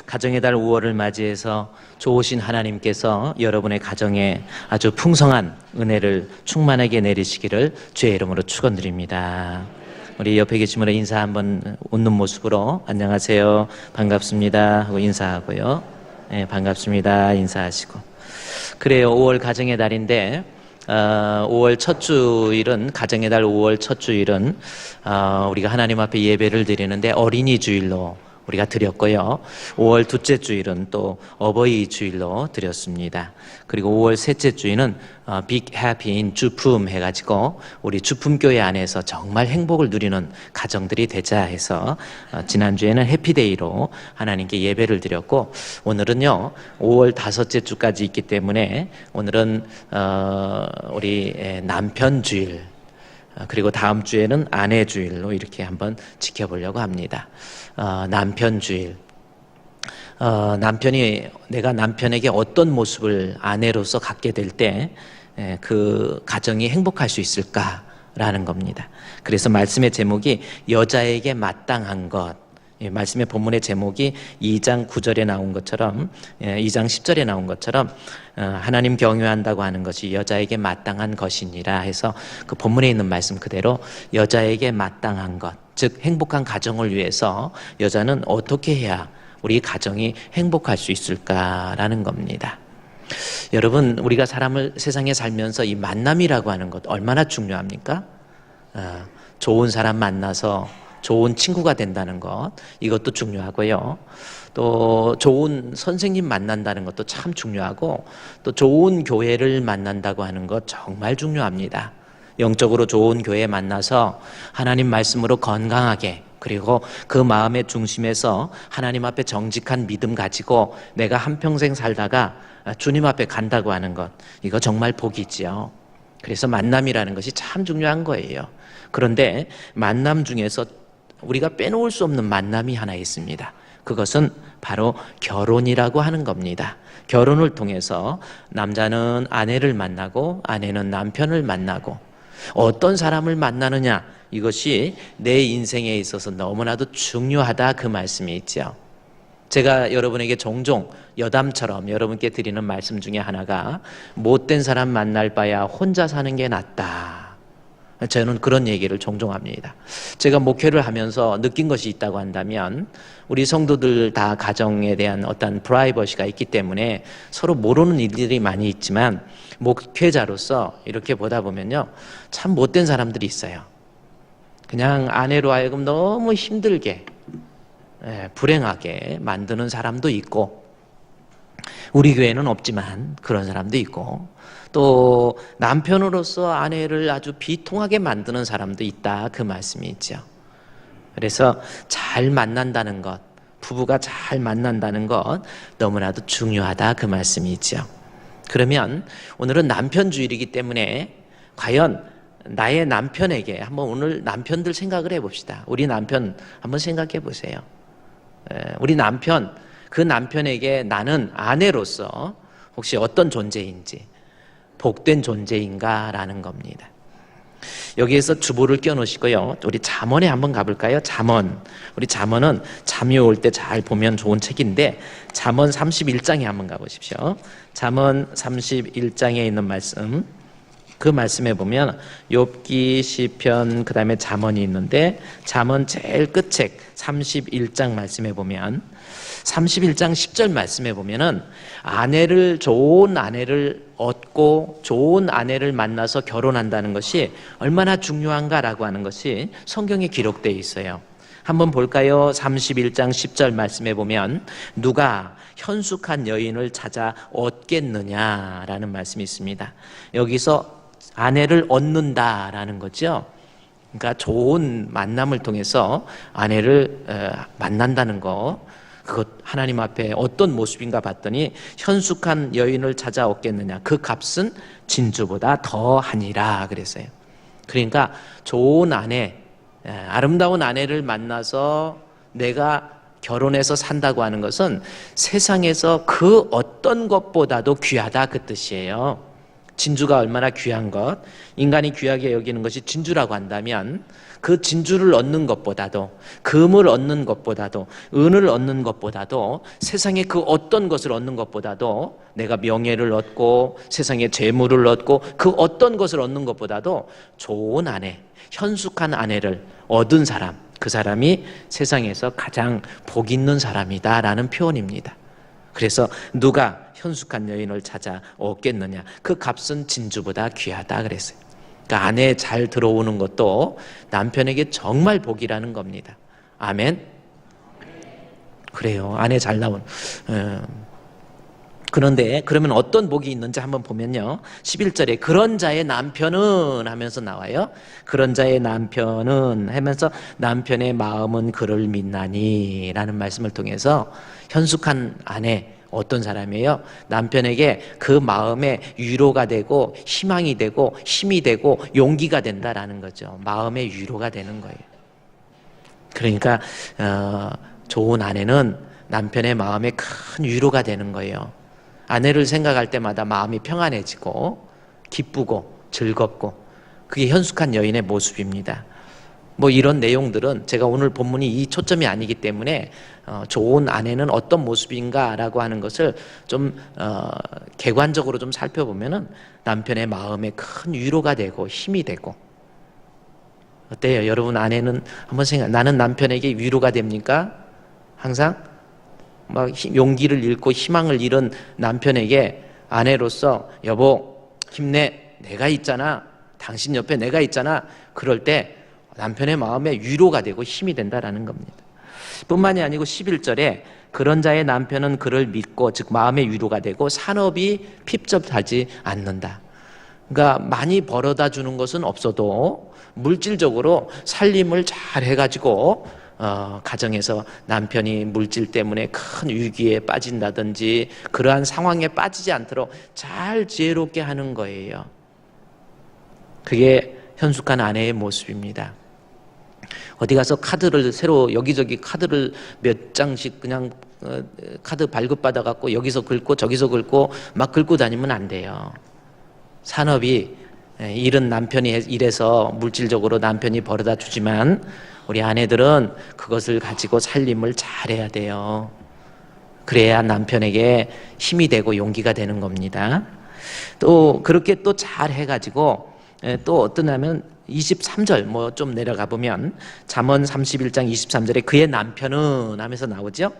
가정의 달 5월을 맞이해서 좋으신 하나님께서 여러분의 가정에 아주 풍성한 은혜를 충만하게 내리시기를 주의 이름으로 축원드립니다. 우리 옆에 계신 분의 인사 한번 웃는 모습으로 안녕하세요, 반갑습니다 하고 인사하고요. 네, 반갑습니다 인사하시고. 그래요, 5월 가정의 달인데 5월 첫 주일은, 가정의 달 5월 첫 주일은 우리가 하나님 앞에 예배를 드리는데 어린이 주일로 우리가 드렸고요. 5월 둘째 주일은 또 어버이 주일로 드렸습니다. 그리고 5월 셋째 주일은 Big Happy in 주품 해가지고 우리 주품교회 안에서 정말 행복을 누리는 가정들이 되자 해서 지난주에는 해피데이로 하나님께 예배를 드렸고, 오늘은요 5월 다섯째 주까지 있기 때문에 오늘은 우리 남편 주일, 그리고 다음 주에는 아내 주일로 이렇게 한번 지켜보려고 합니다. 남편 주일. 내가 남편에게 어떤 모습을 아내로서 갖게 될 때 그 가정이 행복할 수 있을까라는 겁니다. 그래서 말씀의 제목이 여자에게 마땅한 것. 말씀의 본문의 제목이 2장 9절에 나온 것처럼, 2장 10절에 나온 것처럼 하나님 경외한다고 하는 것이 여자에게 마땅한 것이니라 해서 그 본문에 있는 말씀 그대로 여자에게 마땅한 것, 즉 행복한 가정을 위해서 여자는 어떻게 해야 우리 가정이 행복할 수 있을까라는 겁니다. 여러분, 우리가 세상에 살면서 이 만남이라고 하는 것 얼마나 중요합니까? 좋은 사람 만나서 좋은 친구가 된다는 것, 이것도 중요하고요. 또 좋은 선생님 만난다는 것도 참 중요하고, 또 좋은 교회를 만난다고 하는 것 정말 중요합니다. 영적으로 좋은 교회 만나서 하나님 말씀으로 건강하게, 그리고 그 마음의 중심에서 하나님 앞에 정직한 믿음 가지고 내가 한평생 살다가 주님 앞에 간다고 하는 것, 이거 정말 복이지요. 그래서 만남이라는 것이 참 중요한 거예요. 그런데 만남 중에서 우리가 빼놓을 수 없는 만남이 하나 있습니다. 그것은 바로 결혼이라고 하는 겁니다. 결혼을 통해서 남자는 아내를 만나고 아내는 남편을 만나고, 어떤 사람을 만나느냐, 이것이 내 인생에 있어서 너무나도 중요하다, 그 말씀이 있죠. 제가 여러분에게 종종 여담처럼 여러분께 드리는 말씀 중에 하나가 못된 사람 만날 바야 혼자 사는 게 낫다. 저는 그런 얘기를 종종 합니다. 제가 목회를 하면서 느낀 것이 있다고 한다면, 우리 성도들 다 가정에 대한 어떤 프라이버시가 있기 때문에 서로 모르는 일들이 많이 있지만, 목회자로서 이렇게 보다 보면요, 참 못된 사람들이 있어요. 그냥 아내로 하여금 너무 힘들게, 불행하게 만드는 사람도 있고, 우리 교회는 없지만 그런 사람도 있고, 또 남편으로서 아내를 아주 비통하게 만드는 사람도 있다, 그 말씀이 있죠. 그래서 잘 만난다는 것, 부부가 잘 만난다는 것 너무나도 중요하다, 그 말씀이 있죠. 그러면 오늘은 남편 주일이기 때문에 과연 나의 남편에게 한번 오늘 남편들 생각을 해봅시다. 우리 남편 한번 생각해 보세요. 우리 남편, 그 남편에게 나는 아내로서 혹시 어떤 존재인지, 복된 존재인가라는 겁니다. 여기에서 주보를 껴놓으시고요, 우리 잠언에 한번 가볼까요? 잠언. 우리 잠언은 잠이 올 때 잘 보면 좋은 책인데, 잠언 31장에 한번 가보십시오. 잠언 31장에 있는 말씀, 그 말씀에 보면 욥기, 시편, 그 다음에 잠언이 있는데, 잠언 제일 끝책 31장 말씀에 보면, 31장 10절 말씀에 보면은 좋은 아내를 얻고 좋은 아내를 만나서 결혼한다는 것이 얼마나 중요한가라고 하는 것이 성경에 기록되어 있어요. 한번 볼까요? 31장 10절 말씀에 보면 누가 현숙한 여인을 찾아 얻겠느냐라는 말씀이 있습니다. 여기서 아내를 얻는다라는 거죠. 그러니까 좋은 만남을 통해서 아내를 만난다는 거, 그것 하나님 앞에 어떤 모습인가 봤더니 현숙한 여인을 찾아 얻겠느냐, 그 값은 진주보다 더하니라 그랬어요. 그러니까 좋은 아내, 아름다운 아내를 만나서 내가 결혼해서 산다고 하는 것은 세상에서 그 어떤 것보다도 귀하다, 그 뜻이에요. 진주가 얼마나 귀한 것, 인간이 귀하게 여기는 것이 진주라고 한다면 그 진주를 얻는 것보다도, 금을 얻는 것보다도, 은을 얻는 것보다도, 세상의 그 어떤 것을 얻는 것보다도, 내가 명예를 얻고 세상의 재물을 얻고 그 어떤 것을 얻는 것보다도 좋은 아내, 현숙한 아내를 얻은 사람, 그 사람이 세상에서 가장 복 있는 사람이다라는 표현입니다. 그래서 누가 현숙한 여인을 찾아 얻겠느냐, 그 값은 진주보다 귀하다 그랬어요. 그러니까 아내 잘 들어오는 것도 남편에게 정말 복이라는 겁니다. 아멘. 그래요. 아내 잘 나온. 그런데 그러면 어떤 복이 있는지 한번 보면요, 11절에 그런 자의 남편은 하면서 나와요. 그런 자의 남편은 하면서 남편의 마음은 그를 믿나니 라는 말씀을 통해서 현숙한 아내, 어떤 사람이에요? 남편에게 그 마음에 위로가 되고 희망이 되고 힘이 되고 용기가 된다라는 거죠. 마음의 위로가 되는 거예요. 그러니까 좋은 아내는 남편의 마음에 큰 위로가 되는 거예요. 아내를 생각할 때마다 마음이 평안해지고 기쁘고 즐겁고, 그게 현숙한 여인의 모습입니다. 뭐 이런 내용들은 제가 오늘 본문이 이 초점이 아니기 때문에 좋은 아내는 어떤 모습인가라고 하는 것을 좀 객관적으로 좀 살펴보면은 남편의 마음에 큰 위로가 되고 힘이 되고. 어때요? 여러분 아내는 한번 나는 남편에게 위로가 됩니까? 항상 막 용기를 잃고 희망을 잃은 남편에게 아내로서 여보 힘내, 내가 있잖아, 당신 옆에 내가 있잖아, 그럴 때 남편의 마음에 위로가 되고 힘이 된다라는 겁니다. 뿐만이 아니고 11절에 그런 자의 남편은 그를 믿고, 즉 마음의 위로가 되고 산업이 핍접하지 않는다. 그러니까 많이 벌어다 주는 것은 없어도 물질적으로 살림을 잘 해가지고 가정에서 남편이 물질 때문에 큰 위기에 빠진다든지 그러한 상황에 빠지지 않도록 잘 지혜롭게 하는 거예요. 그게 현숙한 아내의 모습입니다. 어디 가서 카드를 새로 여기저기 카드를 몇 장씩 그냥 카드 발급받아 갖고 여기서 긁고 저기서 긁고 막 긁고 다니면 안 돼요. 산업이 일은 남편이 일해서 물질적으로 남편이 벌어다 주지만 우리 아내들은 그것을 가지고 살림을 잘해야 돼요. 그래야 남편에게 힘이 되고 용기가 되는 겁니다. 또 그렇게 또 잘 해가지고 또 어떠냐면 23절 뭐 좀 내려가 보면 잠언 31장 23절에 그의 남편은 하면서 나오죠.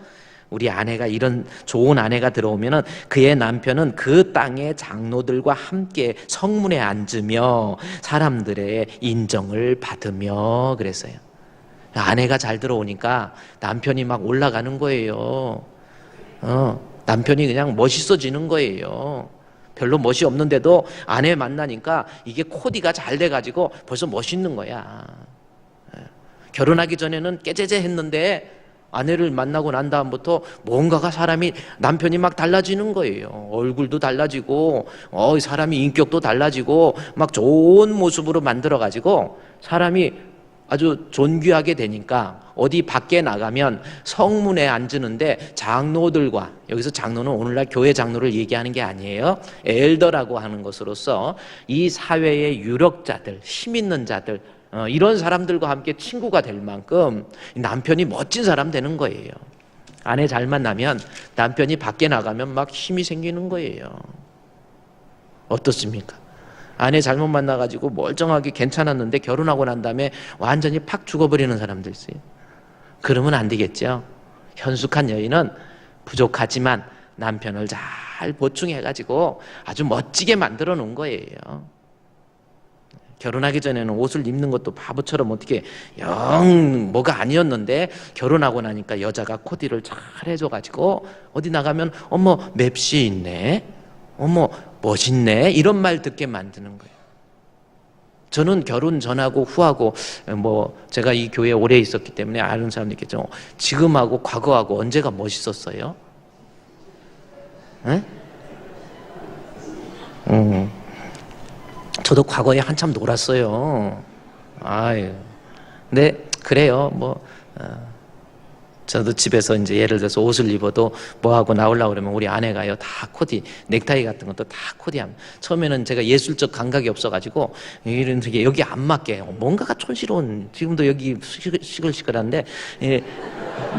우리 아내가 이런 좋은 아내가 들어오면은 그의 남편은 그 땅의 장로들과 함께 성문에 앉으며 사람들의 인정을 받으며 그랬어요. 아내가 잘 들어오니까 남편이 막 올라가는 거예요. 남편이 그냥 멋있어지는 거예요. 별로 멋이 없는데도 아내 만나니까 이게 코디가 잘 돼가지고 벌써 멋있는 거야. 결혼하기 전에는 깨제제 했는데 아내를 만나고 난 다음부터 뭔가가 남편이 막 달라지는 거예요. 얼굴도 달라지고, 사람이 인격도 달라지고, 막 좋은 모습으로 만들어가지고 사람이 아주 존귀하게 되니까 어디 밖에 나가면 성문에 앉는데 장로들과, 여기서 장로는 오늘날 교회 장로를 얘기하는 게 아니에요. 엘더라고 하는 것으로서 이 사회의 유력자들, 힘 있는 자들, 이런 사람들과 함께 친구가 될 만큼 남편이 멋진 사람 되는 거예요. 아내 잘 만나면 남편이 밖에 나가면 막 힘이 생기는 거예요. 어떻습니까? 아내 잘못 만나가지고 멀쩡하게 괜찮았는데 결혼하고 난 다음에 완전히 팍 죽어버리는 사람도 있어요. 그러면 안 되겠죠. 현숙한 여인은 부족하지만 남편을 잘 보충해가지고 아주 멋지게 만들어 놓은 거예요. 결혼하기 전에는 옷을 입는 것도 바보처럼 어떻게 영 뭐가 아니었는데 결혼하고 나니까 여자가 코디를 잘 해줘가지고 어디 나가면 어머 맵시 있네, 어머 멋있네, 이런 말 듣게 만드는 거예요. 저는 결혼 전하고 후하고 뭐 제가 이 교회에 오래 있었기 때문에 아는 사람도 있겠죠. 지금하고 과거하고 언제가 멋있었어요? 에? 저도 과거에 한참 놀았어요. 아유. 근데 그래요. 뭐 저도 집에서 이제 예를 들어서 옷을 입어도 뭐 하고 나오려고 그러면 우리 아내가요, 다 코디, 넥타이 같은 것도 다 코디함. 처음에는 제가 예술적 감각이 없어가지고 이런 되게 여기 안 맞게 뭔가가 촌스러운, 지금도 여기 시끌시끌한데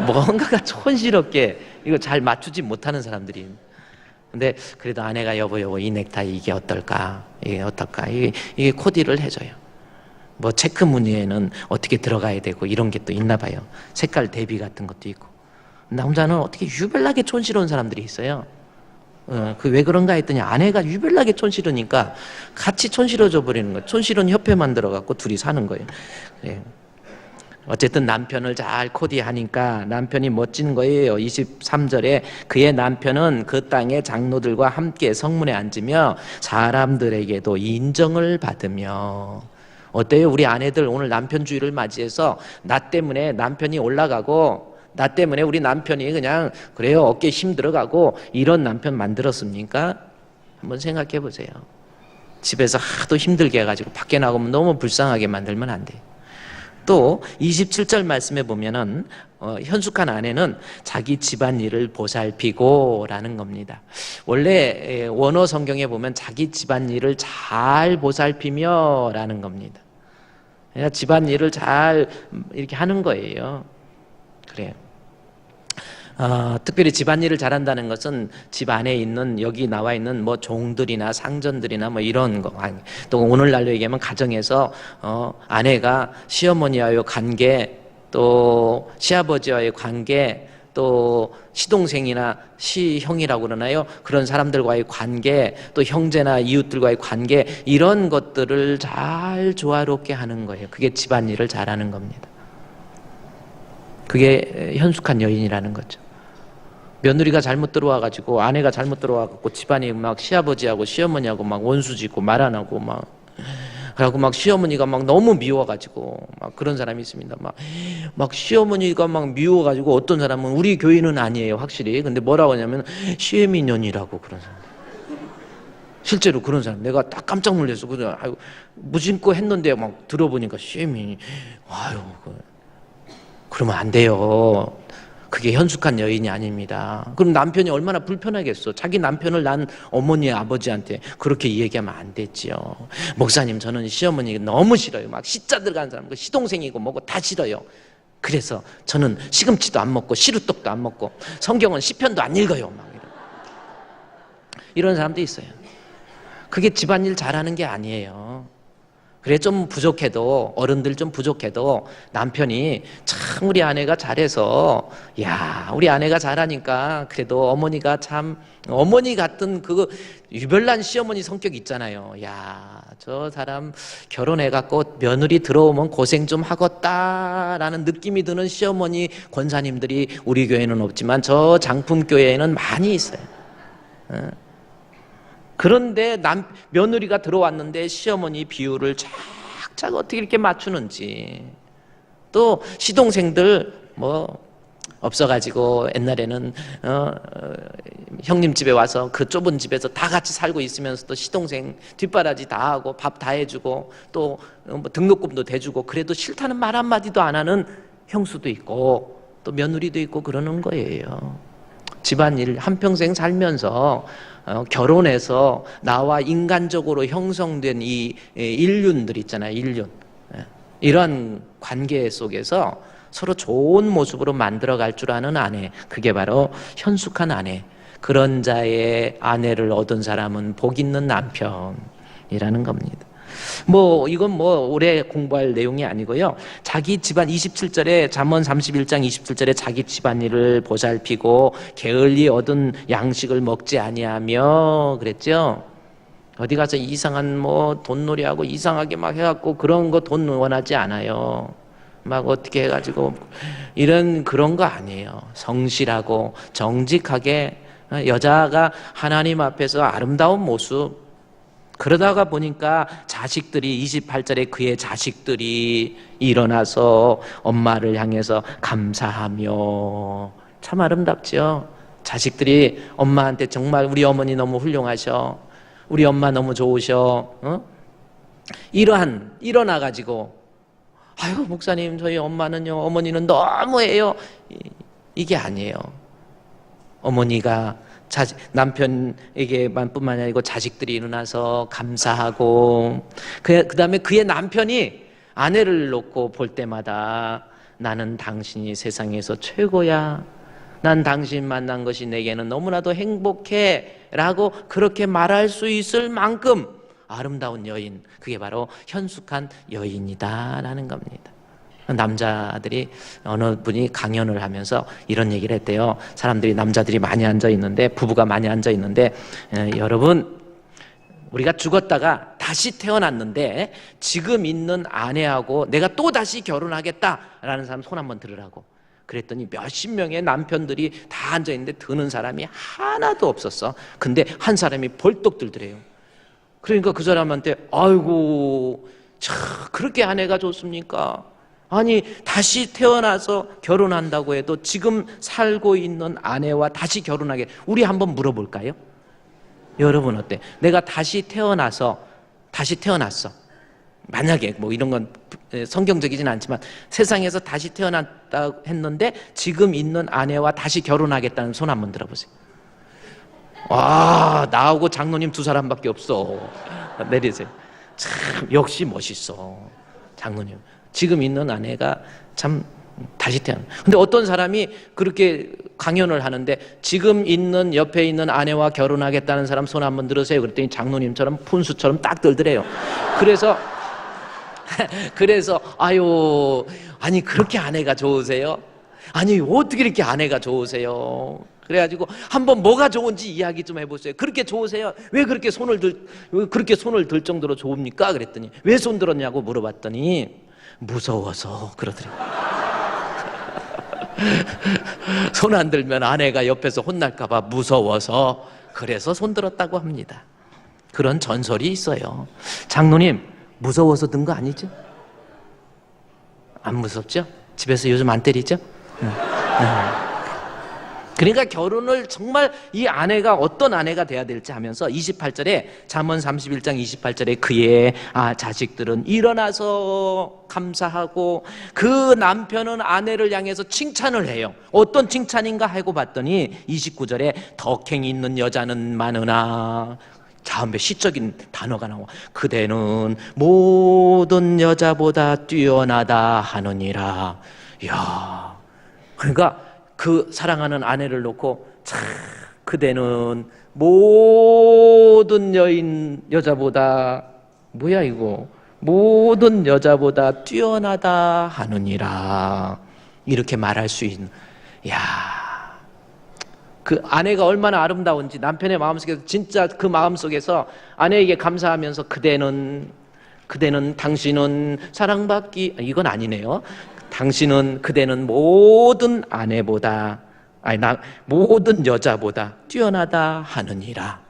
뭔가가 촌스럽게 이거 잘 맞추지 못하는 사람들이. 근데 그래도 아내가 여보 이 넥타이 이게 어떨까? 이게 코디를 해줘요. 뭐 체크 무늬에는 어떻게 들어가야 되고 이런 게 또 있나 봐요. 색깔 대비 같은 것도 있고. 남자는 어떻게 유별나게 촌스러운 사람들이 있어요. 그 왜 그런가 했더니 아내가 유별나게 촌스러우니까 같이 촌스러워져 버리는 거예요. 촌스러운 협회 만들어 갖고 둘이 사는 거예요. 네. 어쨌든 남편을 잘 코디하니까 남편이 멋진 거예요. 23절에 그의 남편은 그 땅의 장로들과 함께 성문에 앉으며 사람들에게도 인정을 받으며. 어때요? 우리 아내들 오늘 남편 주일을 맞이해서 나 때문에 남편이 올라가고 나 때문에 우리 남편이 그냥 그래요 어깨 힘 들어가고 이런 남편 만들었습니까? 한번 생각해 보세요. 집에서 하도 힘들게 해가지고 밖에 나가면 너무 불쌍하게 만들면 안 돼요. 또 27절 말씀에 보면은 현숙한 아내는 자기 집안일을 보살피고 라는 겁니다. 원래 원어 성경에 보면 자기 집안일을 잘 보살피며 라는 겁니다. 그러니까 집안일을 잘 이렇게 하는 거예요. 그래요. 특별히 집안일을 잘한다는 것은 집 안에 있는 여기 나와 있는 뭐 종들이나 상전들이나 뭐 이런 거, 또 오늘날로 얘기하면 가정에서 아내가 시어머니와의 관계, 또 시아버지와의 관계, 또 시동생이나 시형이라고 그러나요? 그런 사람들과의 관계, 또 형제나 이웃들과의 관계, 이런 것들을 잘 조화롭게 하는 거예요. 그게 집안일을 잘하는 겁니다. 그게 현숙한 여인이라는 거죠. 며느리가 잘못 들어와가지고 아내가 잘못 들어와갖고 집안이 막 시아버지하고 시어머니하고 막 원수짓고 말 안 하고 막 그래갖고 막 시어머니가 막 너무 미워가지고 막 그런 사람이 있습니다. 막 시어머니가 막 미워가지고 어떤 사람은 우리 교인은 아니에요 확실히. 근데 뭐라고 하냐면 시애미년이라고 그런 사람. 실제로 그런 사람 내가 딱 깜짝 놀랐어. 그냥 아유 무심코 했는데 막 들어보니까 시애미. 아유 그러면 안 돼요. 그게 현숙한 여인이 아닙니다. 그럼 남편이 얼마나 불편하겠어. 자기 남편을 난 어머니 아버지한테 그렇게 얘기하면 안 되지요. 목사님 저는 시어머니 너무 싫어요. 막 시자 들어가는 사람 시동생이고 뭐고 다 싫어요. 그래서 저는 시금치도 안 먹고 시루떡도 안 먹고 성경은 시편도 안 읽어요. 막 이런 사람도 있어요. 그게 집안일 잘하는 게 아니에요. 그래 좀 부족해도 어른들 좀 부족해도 남편이 참 우리 아내가 잘해서 야 우리 아내가 잘하니까 그래도 어머니가 참 어머니 같은 그 유별난 시어머니 성격 있잖아요. 야 저 사람 결혼해갖고 며느리 들어오면 고생 좀 하겠다라는 느낌이 드는 시어머니 권사님들이 우리 교회는 없지만 저 장품교회에는 많이 있어요. 그런데 며느리가 들어왔는데 시어머니 비율을 착착 어떻게 이렇게 맞추는지. 또 시동생들 뭐 없어가지고 옛날에는 형님 집에 와서 그 좁은 집에서 다 같이 살고 있으면서도 시동생 뒷바라지 다 하고 밥 다 해주고 또 뭐 등록금도 대주고 그래도 싫다는 말 한마디도 안 하는 형수도 있고 또 며느리도 있고 그러는 거예요. 집안일 한평생 살면서 결혼해서 나와 인간적으로 형성된 이 인륜들 있잖아요. 인륜. 이러한 관계 속에서 서로 좋은 모습으로 만들어갈 줄 아는 아내, 그게 바로 현숙한 아내. 그런 자의 아내를 얻은 사람은 복 있는 남편이라는 겁니다. 이건 오래 공부할 내용이 아니고요. 자기 집안 27절에 잠언 31장 27절에 자기 집안일을 보살피고 게을리 얻은 양식을 먹지 아니하며 그랬죠. 어디 가서 이상한 돈놀이하고 이상하게 막 해갖고 그런 거 돈 원하지 않아요. 막 어떻게 해가지고 그런 거 아니에요. 성실하고 정직하게 여자가 하나님 앞에서 아름다운 모습. 그러다가 보니까 자식들이 28절에 그의 자식들이 일어나서 엄마를 향해서 감사하며 참 아름답죠. 자식들이 엄마한테 정말 우리 어머니 너무 훌륭하셔. 우리 엄마 너무 좋으셔. 일어나가지고 아유 목사님 저희 엄마는요 어머니는 너무해요. 이게 아니에요. 어머니가 남편에게만 뿐만 아니고 자식들이 일어나서 감사하고, 그 다음에 그의 남편이 아내를 놓고 볼 때마다 나는 당신이 세상에서 최고야, 난 당신 만난 것이 내게는 너무나도 행복해 라고 그렇게 말할 수 있을 만큼 아름다운 여인, 그게 바로 현숙한 여인이다 라는 겁니다. 남자들이 어느 분이 강연을 하면서 이런 얘기를 했대요. 사람들이, 남자들이 많이 앉아 있는데, 부부가 많이 앉아 있는데, 여러분, 우리가 죽었다가 다시 태어났는데 지금 있는 아내하고 내가 또 다시 결혼하겠다라는 사람 손 한번 들으라고. 그랬더니 몇십 명의 남편들이 다 앉아 있는데 드는 사람이 하나도 없었어. 근데 한 사람이 벌떡 들더래요. 그러니까 그 사람한테, 아이고, 참 그렇게 아내가 좋습니까? 아니, 다시 태어나서 결혼한다고 해도 지금 살고 있는 아내와 다시 결혼하게, 우리 한번 물어볼까요? 여러분 어때? 내가 다시 태어났어. 만약에 뭐 이런 건 성경적이진 않지만 세상에서 다시 태어났다 했는데 지금 있는 아내와 다시 결혼하겠다는 손 한번 들어보세요. 와, 나하고 장로님 두 사람밖에 없어. 내리세요. 참 역시 멋있어. 장로님. 지금 있는 아내가 참 다시 태어나. 근데 어떤 사람이 그렇게 강연을 하는데 지금 있는 옆에 있는 아내와 결혼하겠다는 사람 손 한번 들으세요. 그랬더니 장로님처럼 푼수처럼 딱 들더래요. 그래서 아유, 아니 그렇게 아내가 좋으세요? 아니 어떻게 이렇게 아내가 좋으세요? 그래가지고 한번 뭐가 좋은지 이야기 좀 해보세요. 그렇게 좋으세요? 왜 그렇게 손을 들 정도로 좋습니까? 그랬더니 왜 손 들었냐고 물어봤더니 무서워서 그러더래요. 손 안 들면 아내가 옆에서 혼날까봐 무서워서 그래서 손 들었다고 합니다. 그런 전설이 있어요. 장로님 무서워서 든 거 아니죠? 안 무섭죠? 집에서 요즘 안 때리죠? 그러니까 결혼을 정말 이 아내가 어떤 아내가 돼야 될지 하면서 28절에 잠언 31장 28절에 그의 자식들은 일어나서 감사하고 그 남편은 아내를 향해서 칭찬을 해요. 어떤 칭찬인가 하고 봤더니 29절에 덕행이 있는 여자는 많으나, 다음에 시적인 단어가 나와. 그대는 모든 여자보다 뛰어나다 하느니라. 이야, 그러니까 그 사랑하는 아내를 놓고 참 그대는 모든 여자보다 뭐야 이거, 모든 여자보다 뛰어나다 하느니라, 이렇게 말할 수 있는. 야, 그 아내가 얼마나 아름다운지 남편의 마음속에서, 진짜 그 마음속에서 아내에게 감사하면서 그대는 당신은 사랑받기, 이건 아니네요. 그대는 모든 아내보다, 모든 여자보다 뛰어나다 하느니라.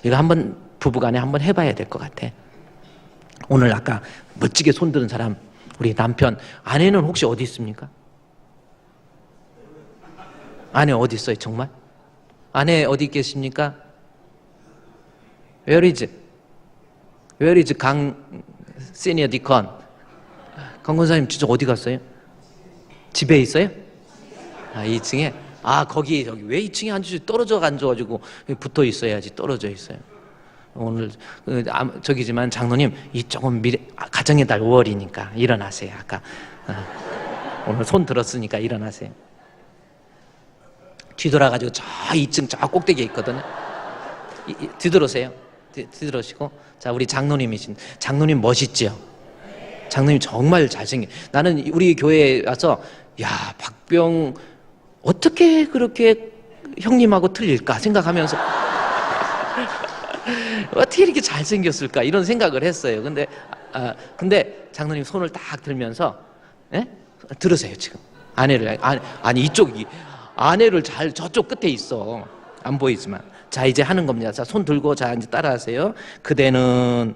이거 한번 부부간에 한번 해봐야 될 것 같아. 오늘 아까 멋지게 손드는 사람, 우리 남편, 아내는 혹시 어디 있습니까? 아내 어디 있어요 정말? 아내 어디 계십니까? Where is 강 시니어 디컨? 강 권사님 진짜 어디 갔어요? 집에 있어요? 2층에? 거기 왜 2층에 앉으시, 떨어져 앉아가지고 붙어 있어야지. 떨어져 있어요. 오늘 저기지만 장로님 이 조금 가정의 달 5월이니까 일어나세요. 아까 오늘 손 들었으니까 일어나세요. 뒤돌아가지고 저 2층 저 꼭대기에 있거든요. 뒤돌으세요. 뒤돌으시고, 자, 우리 장로님이신, 장로님 멋있지요? 장로님 정말 잘생긴. 나는 우리 교회에 와서 야, 박병 어떻게 그렇게 형님하고 틀릴까 생각하면서 어떻게 이렇게 잘생겼을까 이런 생각을 했어요. 근데 장로님 손을 딱 들면서, 들으세요 지금 아내를, 아니 이쪽이 아내를 잘 저쪽 끝에 있어, 안 보이지만. 자, 이제 하는 겁니다. 자, 손 들고, 자, 이제 따라하세요. 그대는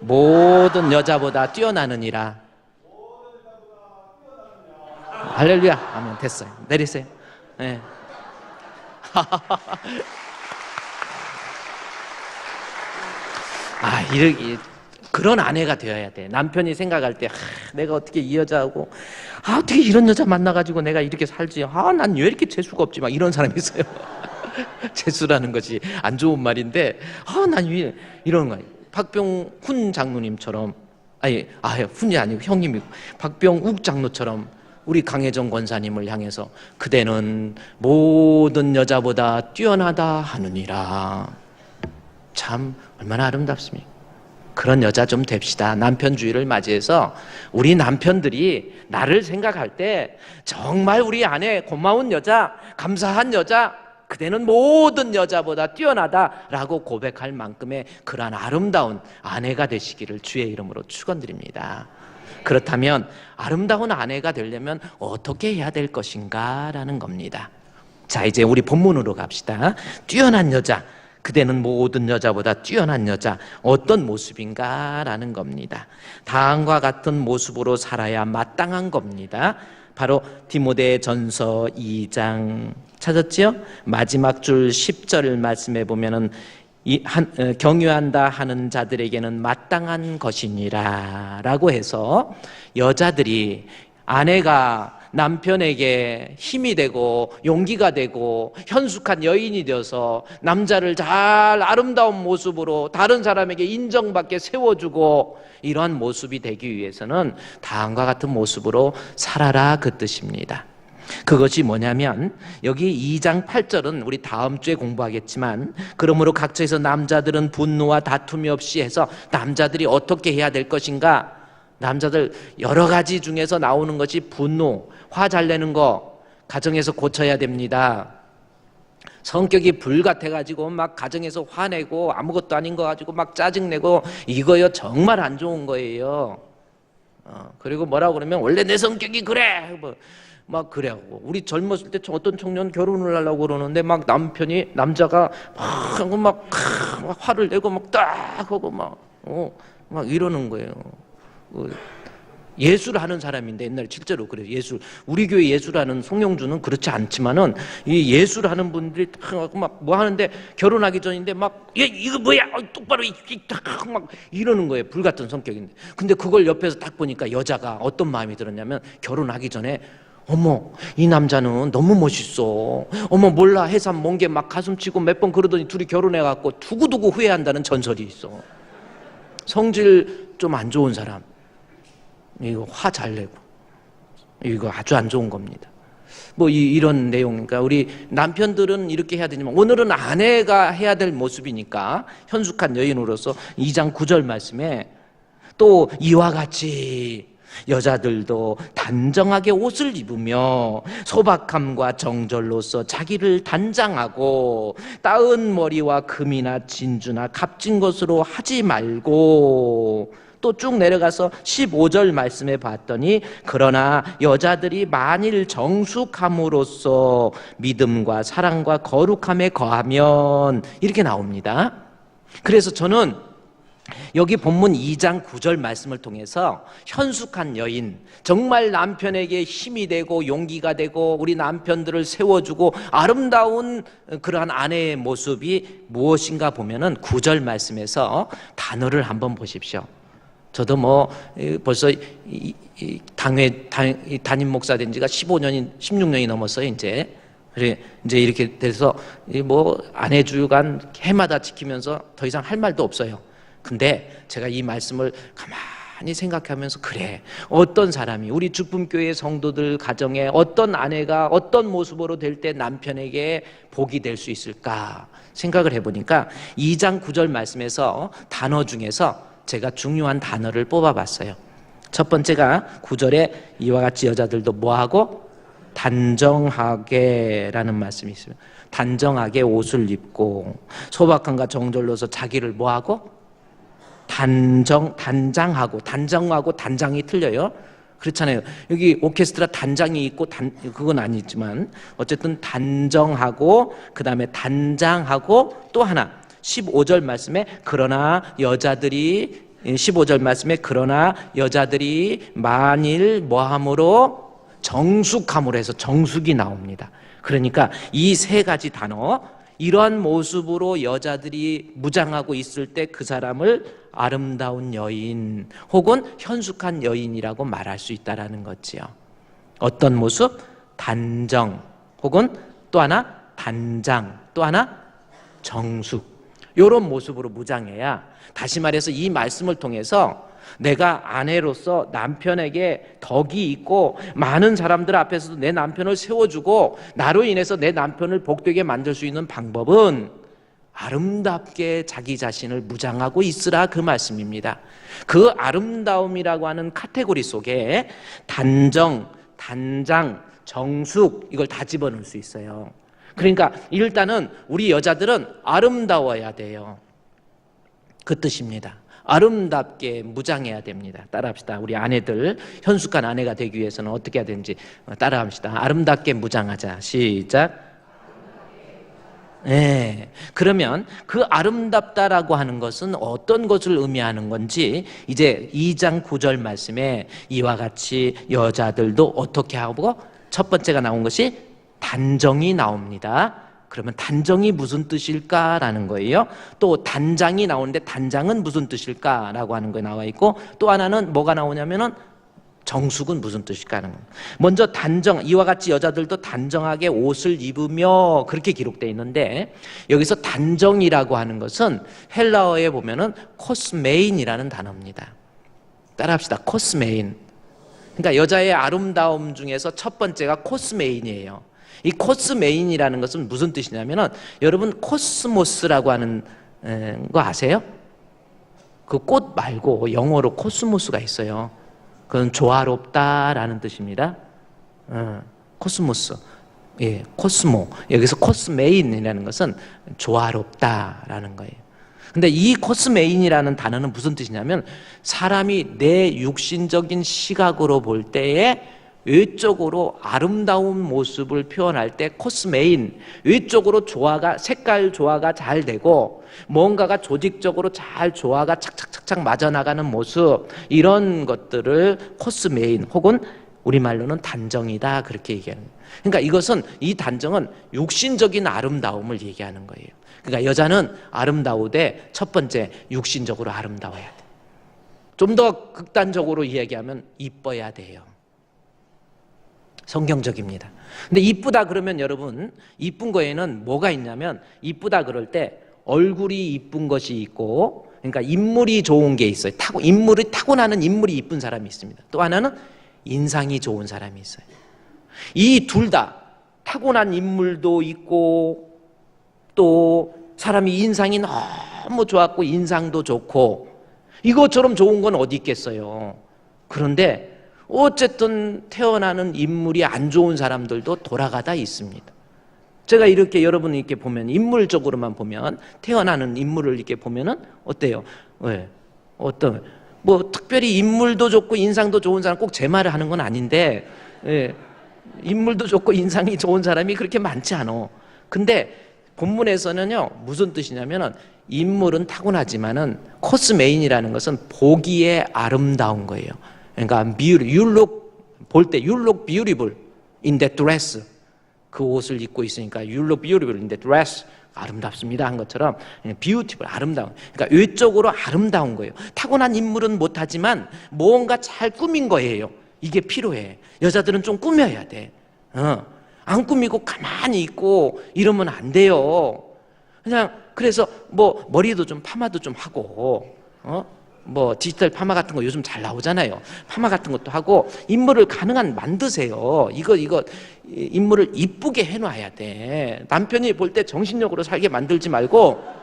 모든 여자보다 뛰어나느니라. 할렐루야 하면 됐어요. 내리세요. 네. 이렇게 그런 아내가 되어야 돼. 남편이 생각할 때 내가 어떻게 이 여자하고 아, 어떻게 이런 여자 만나가지고 내가 이렇게 살지? 아, 난 왜 이렇게 재수가 없지? 막 이런 사람이 있어요. 재수라는 것이 안 좋은 말인데, 아, 난 왜 이런 거예요. 박병훈 장로님처럼, 훈이 아니고 형님이고, 박병욱 장로처럼 우리 강혜정 권사님을 향해서 그대는 모든 여자보다 뛰어나다 하느니라. 참 얼마나 아름답습니까? 그런 여자 좀 됩시다. 남편주의를 맞이해서 우리 남편들이 나를 생각할 때 정말 우리 아내 고마운 여자, 감사한 여자, 그대는 모든 여자보다 뛰어나다라고 고백할 만큼의 그러한 아름다운 아내가 되시기를 주의 이름으로 축원드립니다. 그렇다면 아름다운 아내가 되려면 어떻게 해야 될 것인가 라는 겁니다. 자, 이제 우리 본문으로 갑시다. 뛰어난 여자, 그대는 모든 여자보다 뛰어난 여자, 어떤 모습인가 라는 겁니다. 다음과 같은 모습으로 살아야 마땅한 겁니다. 바로 디모데전서 2장 찾았지요? 마지막 줄 10절 말씀에 보면은 경유한다 하는 자들에게는 마땅한 것이니라 라고 해서 여자들이 아내가 남편에게 힘이 되고 용기가 되고 현숙한 여인이 되어서 남자를 잘 아름다운 모습으로 다른 사람에게 인정받게 세워주고 이러한 모습이 되기 위해서는 다음과 같은 모습으로 살아라 그 뜻입니다. 그것이 뭐냐면 여기 2장 8절은 우리 다음 주에 공부하겠지만 그러므로 각처에서 남자들은 분노와 다툼이 없이 해서 남자들이 어떻게 해야 될 것인가, 남자들 여러 가지 중에서 나오는 것이 분노, 화 잘 내는 거 가정에서 고쳐야 됩니다. 성격이 불같아가지고 막 가정에서 화내고 아무것도 아닌 거 가지고 막 짜증내고 이거요 정말 안 좋은 거예요. 그리고 뭐라고 그러면 원래 내 성격이 그래 막 그래하고, 우리 젊었을 때 어떤 청년 결혼을 하려고 그러는데 막 남자가 막 화를 내고 막 딱 하고 막 이러는 거예요. 예술하는 사람인데 옛날에 실제로 그래요. 예술, 우리 교회 예술하는 송영주는 그렇지 않지만은 이 예술하는 분들이 막 뭐 하는데 결혼하기 전인데 막 이거 뭐야 똑바로 막 이러는 거예요. 불같은 성격인데. 근데 그걸 옆에서 딱 보니까 여자가 어떤 마음이 들었냐면 결혼하기 전에 어머 이 남자는 너무 멋있어, 어머 몰라 해삼 멍게 막 가슴치고 몇 번 그러더니 둘이 결혼해갖고 두고두고 후회한다는 전설이 있어. 성질 좀 안 좋은 사람, 이거 화 잘 내고 이거 아주 안 좋은 겁니다. 뭐 이런 내용이니까 우리 남편들은 이렇게 해야 되지만 오늘은 아내가 해야 될 모습이니까 현숙한 여인으로서 2장 9절 말씀에 또 이와 같이 여자들도 단정하게 옷을 입으며 소박함과 정절로서 자기를 단장하고 따은 머리와 금이나 진주나 값진 것으로 하지 말고, 또 쭉 내려가서 15절 말씀에 봤더니 그러나 여자들이 만일 정숙함으로써 믿음과 사랑과 거룩함에 거하면 이렇게 나옵니다. 그래서 저는 여기 본문 2장 9절 말씀을 통해서 현숙한 여인, 정말 남편에게 힘이 되고 용기가 되고 우리 남편들을 세워주고 아름다운 그러한 아내의 모습이 무엇인가 보면은 9절 말씀에서 단어를 한번 보십시오. 저도 뭐 벌써 담임 목사 된 지가 16년이 넘었어요. 이제 이렇게 돼서 뭐 아내 주간 해마다 지키면서 더 이상 할 말도 없어요. 근데 제가 이 말씀을 가만히 생각하면서 그래, 어떤 사람이 우리 죽품교회 성도들 가정에 어떤 아내가 어떤 모습으로 될 때 남편에게 복이 될 수 있을까 생각을 해보니까 2장 9절 말씀에서 단어 중에서 제가 중요한 단어를 뽑아봤어요. 첫 번째가 9절에 이와 같이 여자들도 뭐하고? 단정하게 라는 말씀이 있어요. 단정하게 옷을 입고 소박함과 정절로서 자기를 뭐하고? 단장하고 단장이 틀려요. 그렇잖아요. 여기 오케스트라 단장이 있고 그건 아니지만 어쨌든 단정하고 그 다음에 단장하고 또 하나 15절 말씀에 그러나 여자들이 15절 말씀에 그러나 여자들이 만일 뭐함으로 정숙함으로 해서 정숙이 나옵니다. 그러니까 이 세 가지 단어, 이러한 모습으로 여자들이 무장하고 있을 때 그 사람을 아름다운 여인 혹은 현숙한 여인이라고 말할 수 있다라는 거지요. 어떤 모습? 단정, 혹은 또 하나 단장, 또 하나 정숙. 이런 모습으로 무장해야, 다시 말해서 이 말씀을 통해서 내가 아내로서 남편에게 덕이 있고 많은 사람들 앞에서도 내 남편을 세워주고 나로 인해서 내 남편을 복되게 만들 수 있는 방법은 아름답게 자기 자신을 무장하고 있으라, 그 말씀입니다. 그 아름다움이라고 하는 카테고리 속에 단정, 단장, 정숙, 이걸 다 집어넣을 수 있어요. 그러니까 일단은 우리 여자들은 아름다워야 돼요. 그 뜻입니다. 아름답게 무장해야 됩니다. 따라합시다. 우리 아내들, 현숙한 아내가 되기 위해서는 어떻게 해야 되는지 따라합시다. 아름답게 무장하자. 시작. 네. 그러면 그 아름답다라고 하는 것은 어떤 것을 의미하는 건지 이제 2장 9절 말씀에 이와 같이 여자들도 어떻게 하고, 첫 번째가 나온 것이 단정이 나옵니다. 그러면 단정이 무슨 뜻일까라는 거예요. 또 단장이 나오는데 단장은 무슨 뜻일까라고 하는 거 나와 있고, 또 하나는 뭐가 나오냐면은 정숙은 무슨 뜻일까 하는 거예요. 먼저 단정, 이와 같이 여자들도 단정하게 옷을 입으며, 그렇게 기록되어 있는데, 여기서 단정이라고 하는 것은 헬라어에 보면은 코스메인이라는 단어입니다. 따라합시다. 코스메인. 그러니까 여자의 아름다움 중에서 첫 번째가 코스메인이에요. 이 코스메인이라는 것은 무슨 뜻이냐면은, 여러분 코스모스라고 하는 거 아세요? 그 꽃 말고 영어로 코스모스가 있어요. 그건 조화롭다라는 뜻입니다. 코스모스, 예, 코스모. 여기서 코스메인이라는 것은 조화롭다라는 거예요. 근데 이 코스메인이라는 단어는 무슨 뜻이냐면, 사람이 내 육신적인 시각으로 볼 때에 외적으로 아름다운 모습을 표현할 때 코스메인, 외적으로 조화가, 색깔 조화가 잘 되고 뭔가가 조직적으로 잘 조화가 착착착착 맞아나가는 모습, 이런 것들을 코스메인 혹은 우리말로는 단정이다, 그렇게 얘기하는 거예요. 그러니까 이것은, 이 단정은 육신적인 아름다움을 얘기하는 거예요. 그러니까 여자는 아름다우되 첫 번째 육신적으로 아름다워야 돼. 좀 더 극단적으로 이야기하면 이뻐야 돼요. 성경적입니다. 근데 이쁘다 그러면 여러분, 이쁜 거에는 뭐가 있냐면, 이쁘다 그럴 때 얼굴이 이쁜 것이 있고, 그러니까 인물이 좋은 게 있어요. 타고나는 인물이 이쁜 사람이 있습니다. 또 하나는 인상이 좋은 사람이 있어요. 이 둘 다 타고난 인물도 있고, 또 사람이 인상이 너무 좋았고 인상도 좋고, 이것처럼 좋은 건 어디 있겠어요. 그런데 어쨌든 태어나는 인물이 안 좋은 사람들도 돌아가다 있습니다. 제가 이렇게 여러분 이렇게 보면, 인물적으로만 보면, 태어나는 인물을 이렇게 보면은 어때요? 왜? 어떤, 뭐 특별히 인물도 좋고 인상도 좋은 사람, 꼭 제 말을 하는 건 아닌데, 예, 인물도 좋고 인상이 좋은 사람이 그렇게 많지 않아. 근데 본문에서는요, 무슨 뜻이냐면은, 인물은 타고나지만은 코스메인이라는 것은 보기에 아름다운 거예요. 그러니까 볼 때 you look beautiful in that dress. 그 옷을 입고 있으니까 you look beautiful in that dress. 아름답습니다 한 것처럼 beautiful, 아름다운. 그러니까 외적으로 아름다운 거예요. 타고난 인물은 못하지만 뭔가 잘 꾸민 거예요. 이게 필요해. 여자들은 좀 꾸며야 돼. 안 꾸미고 가만히 있고 이러면 안 돼요. 그냥 그래서 뭐 머리도 좀 파마도 좀 하고, 뭐 디지털 파마 같은 거 요즘 잘 나오잖아요. 파마 같은 것도 하고 인물을 가능한 만드세요. 이거 인물을 이쁘게 해놔야 돼. 남편이 볼 때 정신력으로 살게 만들지 말고,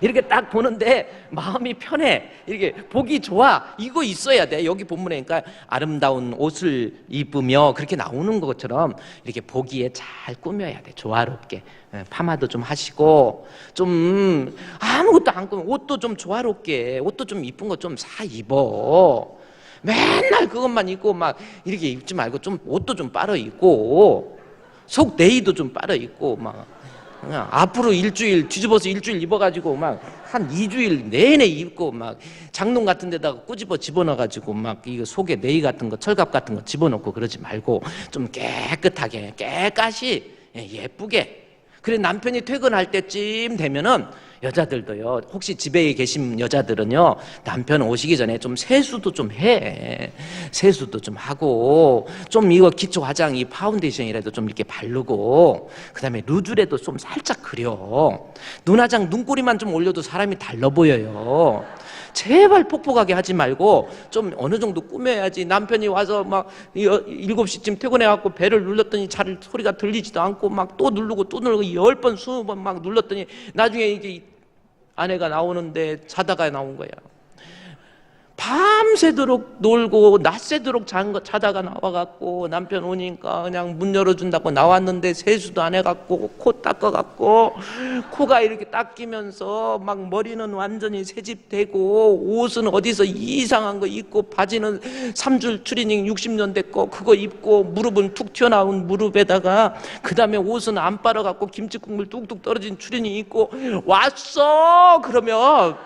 이렇게 딱 보는데 마음이 편해, 이렇게 보기 좋아, 이거 있어야 돼. 여기 본문에 그러니까 아름다운 옷을 입으며 그렇게 나오는 것처럼 이렇게 보기에 잘 꾸며야 돼. 조화롭게. 파마도 좀 하시고, 좀 아무것도 안 꾸며 옷도 좀 조화롭게, 옷도 좀 이쁜 거 좀 사 입어. 맨날 그것만 입고 막 이렇게 입지 말고 좀 옷도 좀 빨아 입고, 속 내의도 좀 빨아 입고, 막 그냥 앞으로 일주일 뒤집어서 일주일 입어가지고 막 한 2주일 내내 입고, 막 장롱 같은 데다가 꾸집어 집어넣어가지고 막 이거 속에 내의 같은 거, 철갑 같은 거 집어넣고 그러지 말고 좀 깨끗하게, 깨끗이, 예쁘게. 그래 남편이 퇴근할 때쯤 되면은 여자들도요, 혹시 집에 계신 여자들은요, 남편 오시기 전에 좀 세수도 좀 해. 세수도 좀 하고, 좀 이거 기초 화장, 이 파운데이션이라도 좀 이렇게 바르고, 그 다음에 루즈라도 좀 살짝 그려. 눈화장, 눈꼬리만 좀 올려도 사람이 달라 보여요. 제발 폭폭하게 하지 말고 좀 어느 정도 꾸며야지. 남편이 와서 막 7시쯤 퇴근해갖고 배를 눌렀더니 잘 소리가 들리지도 않고 막 또 누르고 또 누르고 10번 20번 막 눌렀더니 나중에 이게 아내가 나오는데 자다가 나온 거야. 밤새도록 놀고 낮새도록 자다가 나와갖고 남편 오니까 그냥 문 열어준다고 나왔는데 세수도 안 해갖고 코 닦아갖고 코가 이렇게 닦이면서 막 머리는 완전히 새집되고 옷은 어디서 이상한 거 입고 바지는 3줄 추리닝 60년대 거 그거 입고 무릎은 툭 튀어나온 무릎에다가 그 다음에 옷은 안 빨아갖고 김치국물 뚝뚝 떨어진 추리닝 입고 왔어. 그러면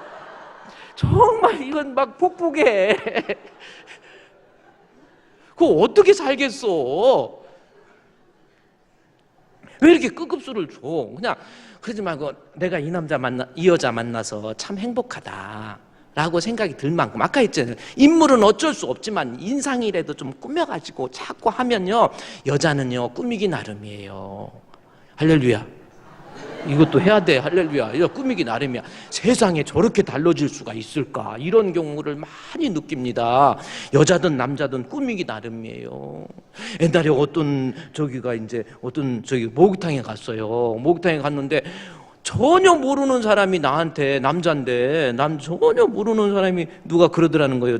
정말 이건 막 폭폭해. 그거 어떻게 살겠어? 왜 이렇게 끄급수를 줘? 그냥 그러지 말고 내가 이 여자 만나서 참 행복하다라고 생각이 들 만큼 아까 했잖아요. 인물은 어쩔 수 없지만 인상이라도 좀 꾸며가지고 자꾸 하면요, 여자는요 꾸미기 나름이에요. 할렐루야. 이것도 해야 돼. 할렐루야. 이거 꾸미기 나름이야. 세상에 저렇게 달라질 수가 있을까? 이런 경우를 많이 느낍니다. 여자든 남자든 꾸미기 나름이에요. 옛날에 어떤 목욕탕에 갔어요. 목욕탕에 갔는데 전혀 모르는 사람이 나한테, 남자인데 전혀 모르는 사람이 누가 그러더라는 거예요.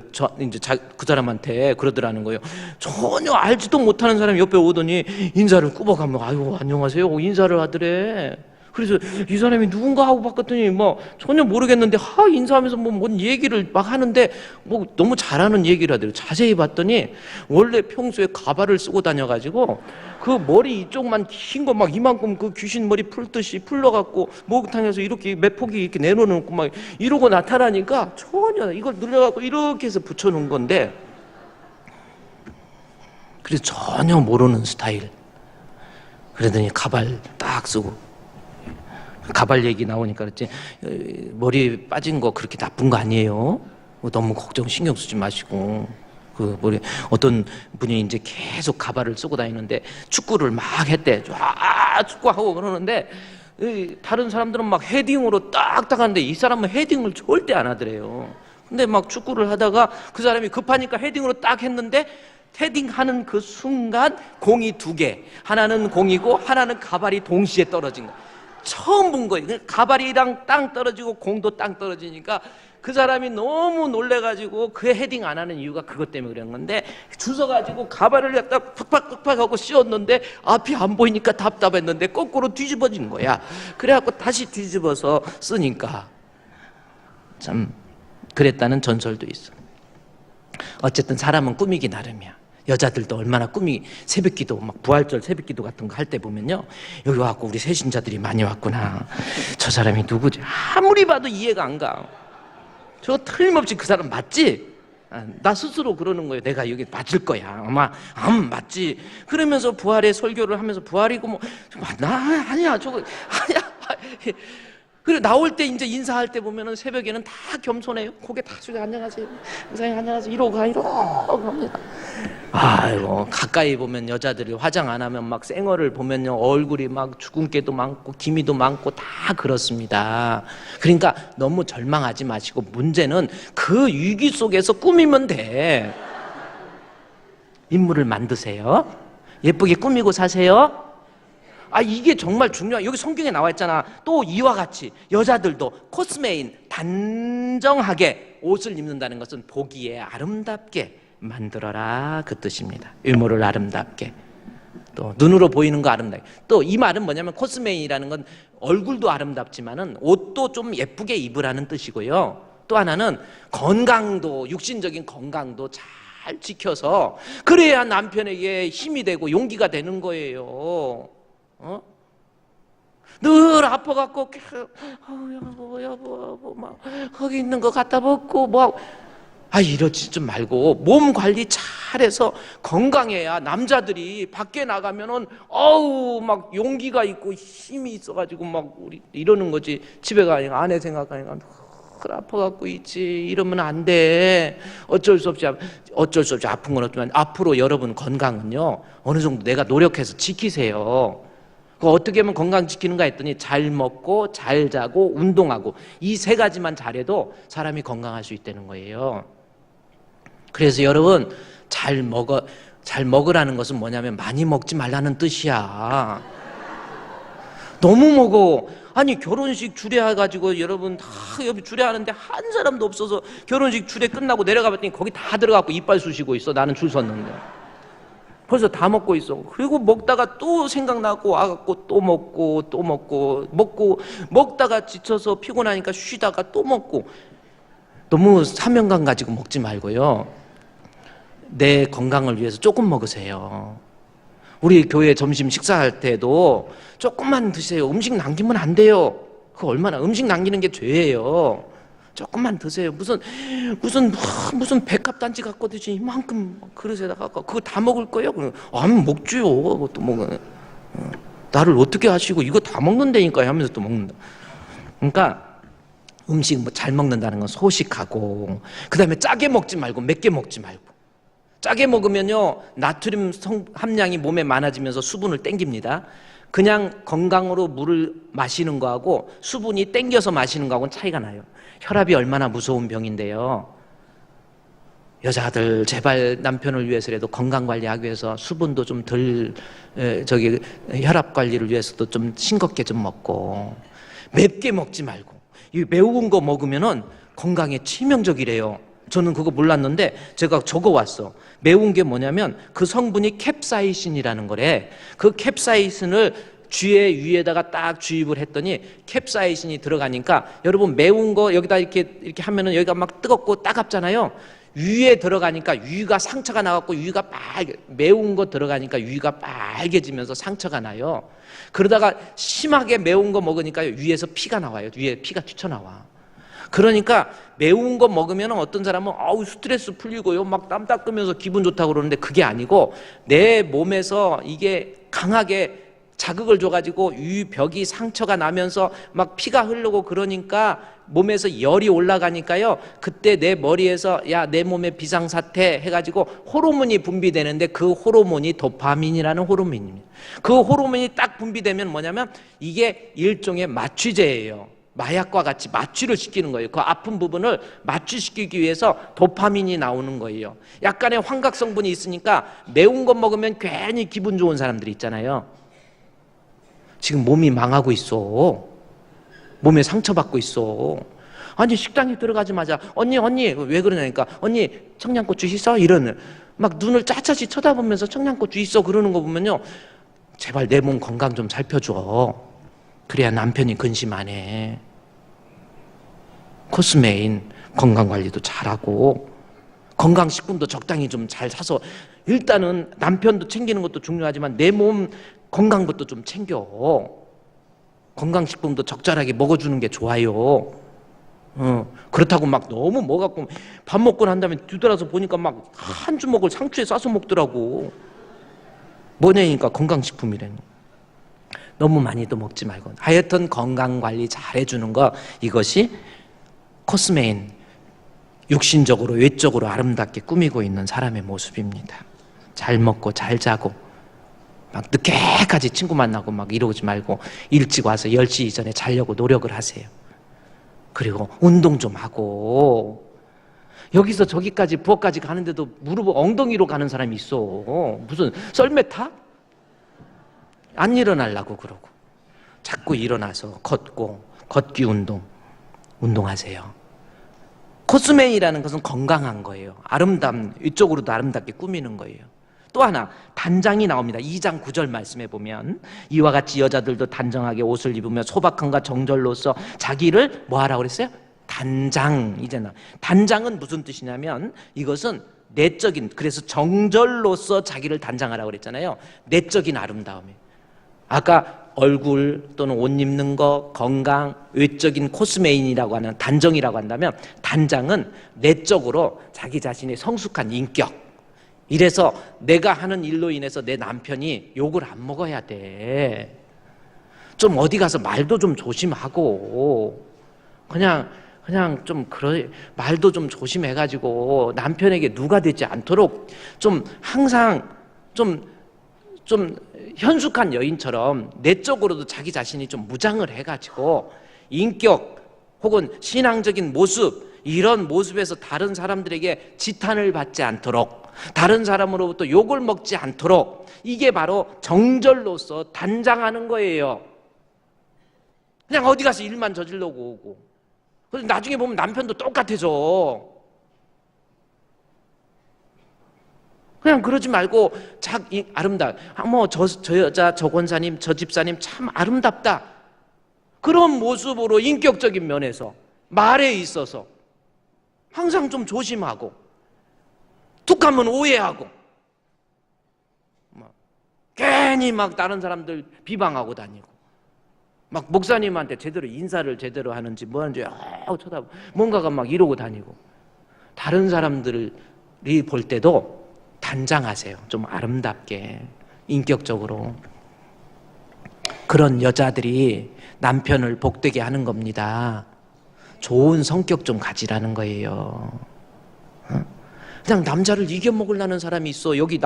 그 사람한테 그러더라는 거예요. 전혀 알지도 못하는 사람이 옆에 오더니 인사를 꾸벅하면 아유 안녕하세요 인사를 하더래. 그래서 이 사람이 누군가 하고 바꿨더니 뭐 전혀 모르겠는데 인사하면서 뭔 얘기를 막 하는데 뭐 너무 잘하는 얘기를 하더래요. 자세히 봤더니 원래 평소에 가발을 쓰고 다녀가지고 그 머리 이쪽만 긴 거 막 이만큼 그 귀신 머리 풀듯이 풀러갖고 목욕탕에서 이렇게 몇 폭이 이렇게 내려놓고 막 이러고 나타나니까 전혀 이걸 늘려갖고 이렇게 해서 붙여놓은 건데, 그래서 전혀 모르는 스타일. 그러더니 가발 딱 쓰고, 가발 얘기 나오니까 그랬지, 머리 빠진 거 그렇게 나쁜 거 아니에요. 너무 걱정 신경 쓰지 마시고. 그 머리 어떤 분이 이제 계속 가발을 쓰고 다니는데 축구를 막 했대. 축구하고 그러는데 다른 사람들은 막 헤딩으로 딱딱 하는데 이 사람은 헤딩을 절대 안 하더래요. 근데 막 축구를 하다가 그 사람이 급하니까 헤딩으로 딱 했는데 헤딩하는 그 순간 공이 2개, 하나는 공이고 하나는 가발이 동시에 떨어진 거야. 처음 본 거예요. 가발이랑 땅 떨어지고 공도 땅 떨어지니까 그 사람이 너무 놀래가지고 그 헤딩 안 하는 이유가 그것 때문에 그런 건데, 주워가지고 가발을 갖다 팍팍팍팍 하고 씌웠는데 앞이 안 보이니까 답답했는데 거꾸로 뒤집어진 거야. 그래갖고 다시 뒤집어서 쓰니까 참 그랬다는 전설도 있어. 어쨌든 사람은 꾸미기 나름이야. 여자들도 얼마나 새벽기도 막 부활절 새벽기도 같은 거 할 때 보면요, 여기 와갖고 우리 새신자들이 많이 왔구나, 저 사람이 누구지? 아무리 봐도 이해가 안 가. 저 틀림없이 그 사람 맞지? 나 스스로 그러는 거예요. 내가 여기 맞을 거야 아마. 맞지. 그러면서 부활의 설교를 하면서 부활이고 뭐 아니야 저거 아니야. 그리고 나올 때 이제 인사할 때 보면은 새벽에는 다 겸손해요. 고개 다 숙여 안녕하세요 목사님 안녕하세요 이러고 합니다. 아이고, 가까이 보면 여자들이 화장 안 하면 막 쌩얼을 보면요 얼굴이 막 주근깨도 많고 기미도 많고 다 그렇습니다. 그러니까 너무 절망하지 마시고 문제는 그 위기 속에서 꾸미면 돼. 인물을 만드세요. 예쁘게 꾸미고 사세요. 이게 정말 중요한. 여기 성경에 나와 있잖아. 또 이와 같이 여자들도 코스메인, 단정하게 옷을 입는다는 것은 보기에 아름답게 만들어라, 그 뜻입니다. 외모를 아름답게, 또 눈으로 보이는 거 아름답게. 또 이 말은 뭐냐면 코스메인이라는 건 얼굴도 아름답지만은 옷도 좀 예쁘게 입으라는 뜻이고요. 또 하나는 건강도, 육신적인 건강도 잘 지켜서 그래야 남편에게 힘이 되고 용기가 되는 거예요. 늘 아파갖고 여보 막 거기 있는 거 갖다 먹고 뭐 이러지 좀 말고 몸 관리 잘해서 건강해야 남자들이 밖에 나가면은 막 용기가 있고 힘이 있어가지고 막 우리 이러는 거지. 집에 가니까 아내 생각하니까 아파갖고 있지 이러면 안 돼. 어쩔 수 없이 아픈 건 없지만 앞으로 여러분 건강은요 어느 정도 내가 노력해서 지키세요. 어떻게 하면 건강 지키는가 했더니 잘 먹고 잘 자고 운동하고 이 세 가지만 잘해도 사람이 건강할 수 있다는 거예요. 그래서 여러분 잘 먹으라는 것은 뭐냐면 많이 먹지 말라는 뜻이야. 너무 먹어. 결혼식 주례해가지고 여러분 다 여기 주례하는데 한 사람도 없어서 결혼식 주례 끝나고 내려가 봤더니 거기 다 들어가고 이빨 쑤시고 있어. 나는 줄 섰는데 벌써 다 먹고 있어. 그리고 먹다가 또 생각나고 와갖고 또 먹고 먹다가 지쳐서 피곤하니까 쉬다가 또 먹고. 너무 사명감 가지고 먹지 말고요 내 건강을 위해서 조금 먹으세요. 우리 교회 점심 식사할 때도 조금만 드세요. 음식 남기면 안 돼요. 음식 남기는 게 죄예요. 조금만 드세요. 무슨 백합단지 갖고 드시 이만큼 그릇에다가 그거 다 먹을 거예요? 안 먹지요. 그것도 나를 어떻게 하시고 이거 다 먹는다니까요 하면서 또 먹는다. 그러니까 음식 잘 먹는다는 건 소식하고, 그 다음에 짜게 먹지 말고 맵게 먹지 말고. 짜게 먹으면요 나트륨 함량이 몸에 많아지면서 수분을 땡깁니다. 그냥 건강으로 물을 마시는 거하고 수분이 땡겨서 마시는 거하고는 차이가 나요. 혈압이 얼마나 무서운 병인데요. 여자들 제발 남편을 위해서라도 건강 관리하기 위해서 수분도 좀 덜 혈압 관리를 위해서도 좀 싱겁게 좀 먹고, 맵게 먹지 말고. 이 매운 거 먹으면은 건강에 치명적이래요. 저는 그거 몰랐는데 제가 적어왔어. 매운 게 뭐냐면 그 성분이 캡사이신이라는 거래. 그 캡사이신을 쥐의 위에다가 딱 주입을 했더니 캡사이신이 들어가니까 여러분 매운 거 여기다 이렇게 하면은 여기가 막 뜨겁고 따갑잖아요. 위에 들어가니까 위가 상처가 나갖고 위가 매운 거 들어가니까 위가 빨개지면서 상처가 나요. 그러다가 심하게 매운 거 먹으니까 위에서 피가 나와요. 위에 피가 튀쳐나와. 그러니까 매운 거 먹으면 어떤 사람은 스트레스 풀리고요 막 땀 닦으면서 기분 좋다고 그러는데 그게 아니고 내 몸에서 이게 강하게 자극을 줘가지고 위벽이 상처가 나면서 막 피가 흐르고 그러니까 몸에서 열이 올라가니까요 그때 내 머리에서 내 몸에 비상사태 해가지고 호르몬이 분비되는데 그 호르몬이 도파민이라는 호르몬입니다. 그 호르몬이 딱 분비되면 뭐냐면 이게 일종의 마취제예요. 마약과 같이 마취를 시키는 거예요. 그 아픈 부분을 마취시키기 위해서 도파민이 나오는 거예요. 약간의 환각 성분이 있으니까 매운 것 먹으면 괜히 기분 좋은 사람들이 있잖아요. 지금 몸이 망하고 있어. 몸에 상처받고 있어. 식당에 들어가자마자 언니 왜 그러냐니까 언니 청양고추 있어? 이러는 막 눈을 짜차시 쳐다보면서 청양고추 있어 그러는 거 보면요 제발 내 몸 건강 좀 살펴줘. 그래야 남편이 근심 안 해. 코스메인 건강관리도 잘하고 건강식품도 적당히 좀 잘 사서 일단은 남편도 챙기는 것도 중요하지만 내 몸 건강부터 좀 챙겨. 건강식품도 적절하게 먹어주는 게 좋아요. 그렇다고 막 너무 먹어갖고 밥 먹고 난 다음에 뒤돌아서 보니까 막 한 주먹을 상추에 싸서 먹더라고. 뭐냐니까 건강식품이라는. 너무 많이도 먹지 말고 하여튼 건강관리 잘 해주는 거, 이것이 코스메인, 육신적으로 외적으로 아름답게 꾸미고 있는 사람의 모습입니다. 잘 먹고 잘 자고 막 늦게까지 친구 만나고 막 이러지 말고 일찍 와서 10시 이전에 자려고 노력을 하세요. 그리고 운동 좀 하고. 여기서 저기까지 부엌까지 가는데도 무릎 엉덩이로 가는 사람이 있어. 무슨 썰매 타? 안 일어나려고 그러고. 자꾸 일어나서 걷기 운동하세요. 코스메이라는 것은 건강한 거예요. 이쪽으로도 아름답게 꾸미는 거예요. 또 하나 단장이 나옵니다. 2장 9절 말씀해 보면 이와 같이 여자들도 단정하게 옷을 입으며 소박함과 정절로서 자기를 뭐하라고 그랬어요? 단장은 무슨 뜻이냐면 이것은 내적인, 그래서 정절로서 자기를 단장하라고 그랬잖아요. 내적인 아름다움이에요. 아까 얼굴 또는 옷 입는 거, 건강, 외적인 코스메인이라고 하는 단정이라고 한다면, 단장은 내적으로 자기 자신의 성숙한 인격, 이래서 내가 하는 일로 인해서 내 남편이 욕을 안 먹어야 돼. 좀 어디 가서 말도 좀 조심하고, 그냥 좀 말도 좀 조심해가지고 남편에게 누가 되지 않도록 좀 항상 좀 현숙한 여인처럼 내적으로도 자기 자신이 좀 무장을 해가지고 인격 혹은 신앙적인 모습, 이런 모습에서 다른 사람들에게 지탄을 받지 않도록, 다른 사람으로부터 욕을 먹지 않도록, 이게 바로 정절로서 단장하는 거예요. 그냥 어디 가서 일만 저지르고 오고, 그래서 나중에 보면 남편도 똑같아져. 그냥 그러지 말고 아름다. 저 여자, 저 권사님, 저 집사님 참 아름답다. 그런 모습으로 인격적인 면에서, 말에 있어서 항상 좀 조심하고, 툭하면 오해하고, 괜히 다른 사람들 비방하고 다니고, 목사님한테 인사를 제대로 하는지 뭐 하는지 쳐다보고, 뭔가가 이러고 다니고, 다른 사람들이 볼 때도 단장하세요. 좀 아름답게, 인격적으로. 그런 여자들이 남편을 복되게 하는 겁니다. 좋은 성격 좀 가지라는 거예요. 그냥 남자를 이겨먹으려는 사람이 있어. 여기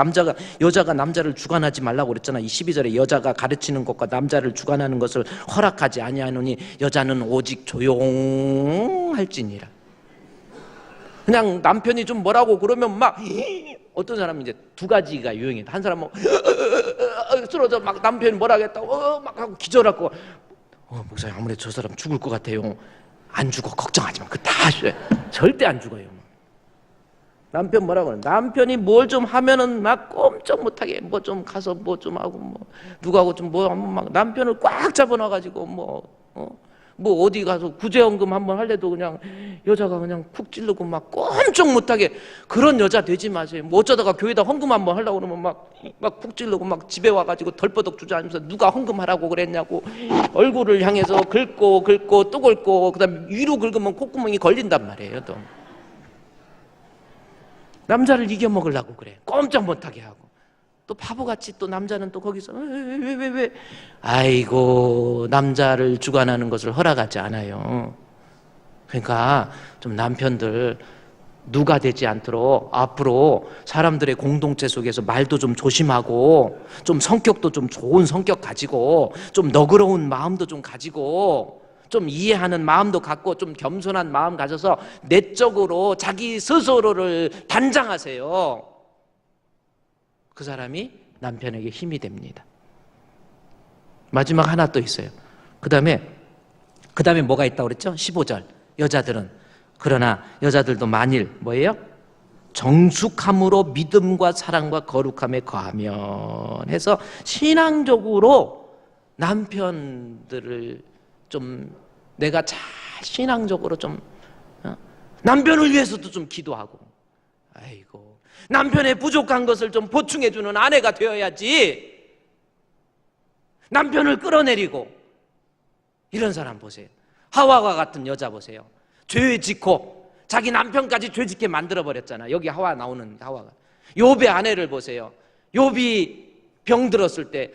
여자가 남자를 주관하지 말라고 그랬잖아. 이 12절에 여자가 가르치는 것과 남자를 주관하는 것을 허락하지 아니하노니 여자는 오직 조용할지니라. 그냥 남편이 좀 뭐라고 그러면 어떤 사람은 이제 두 가지가 유행해. 한 사람은 쓰러져 남편이 뭐라 하겠다고 하고 기절하고, 목사님 아무래도 저 사람 죽을 것 같아요. 안 죽어, 걱정하지 마. 그거 다 절대 안 죽어요. 남편 뭐라고 그래? 남편이 뭘 좀 하면은 꼼짝 못하게 좀 가서 좀 하고 누구하고 좀 남편을 꽉 잡아놔가지고 어디 가서 구제연금 한번 할래도 그냥 여자가 그냥 쿡 찌르고 꼼짝 못하게, 그런 여자 되지 마세요. 어쩌다가 교회에다 헌금 한번 하려고 그러면 쿡 찌르고 집에 와가지고 덜버덕 주저앉으면서 누가 헌금하라고 그랬냐고 얼굴을 향해서 긁고 또 긁고, 그다음에 위로 긁으면 콧구멍이 걸린단 말이에요. 또 남자를 이겨먹으려고 그래. 꼼짝 못하게 하고. 또 바보같이 또 남자는 또 거기서 왜 아이고, 남자를 주관하는 것을 허락하지 않아요. 그러니까 좀 남편들 누가 되지 않도록 앞으로 사람들의 공동체 속에서 말도 좀 조심하고, 좀 성격도 좀 좋은 성격 가지고, 좀 너그러운 마음도 좀 가지고, 좀 이해하는 마음도 갖고, 좀 겸손한 마음 가져서 내적으로 자기 스스로를 단장하세요. 그 사람이 남편에게 힘이 됩니다. 마지막 하나 또 있어요. 그 다음에 뭐가 있다고 그랬죠? 15절. 그러나 여자들도 만일 뭐예요? 정숙함으로 믿음과 사랑과 거룩함에 거하면 해서 신앙적으로 남편들을 좀 내가 잘 신앙적으로 좀 남편을 위해서도 좀 기도하고, 아이고, 남편의 부족한 것을 좀 보충해주는 아내가 되어야지. 남편을 끌어내리고, 이런 사람 보세요. 하와와 같은 여자 보세요. 죄 짓고 자기 남편까지 죄 짓게 만들어버렸잖아. 여기 나오는 하와가. 욥의 아내를 보세요. 욥이 병들었을 때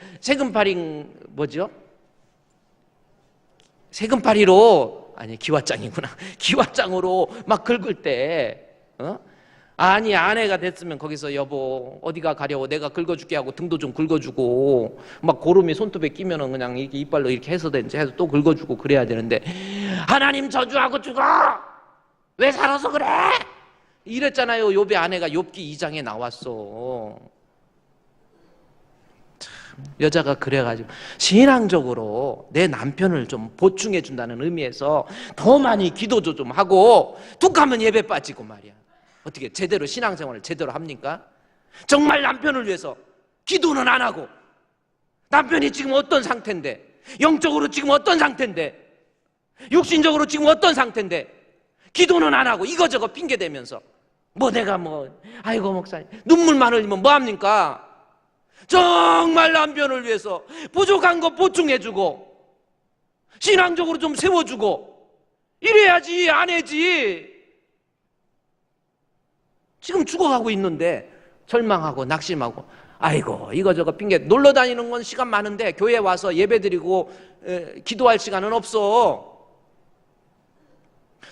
기왓장으로 긁을 때, 아니 아내가 됐으면 거기서 여보 어디가 가려워, 내가 긁어줄게 하고 등도 좀 긁어주고, 고름이 손톱에 끼면은 그냥 이렇게 이빨로 이렇게 해서 또 긁어주고 그래야 되는데, 하나님 저주하고 죽어, 왜 살아서 그래, 이랬잖아요. 욥의 아내가 욥기 2장에 나왔어. 여자가 그래가지고 신앙적으로 내 남편을 좀 보충해 준다는 의미에서 더 많이 기도도 좀 하고, 툭하면 예배 빠지고 말이야. 어떻게 제대로 신앙생활을 제대로 합니까? 정말 남편을 위해서 기도는 안 하고, 남편이 지금 어떤 상태인데, 영적으로 지금 어떤 상태인데, 육신적으로 지금 어떤 상태인데 기도는 안 하고 이거저거 핑계대면서 내가 아이고 목사님 눈물만 흘리면 뭐합니까? 정말 남편을 위해서 부족한 거 보충해주고 신앙적으로 좀 세워주고 이래야지. 안 해지. 지금 죽어가고 있는데 절망하고 낙심하고 아이고 이거저거 핑계. 놀러 다니는 건 시간 많은데 교회 와서 예배드리고 기도할 시간은 없어.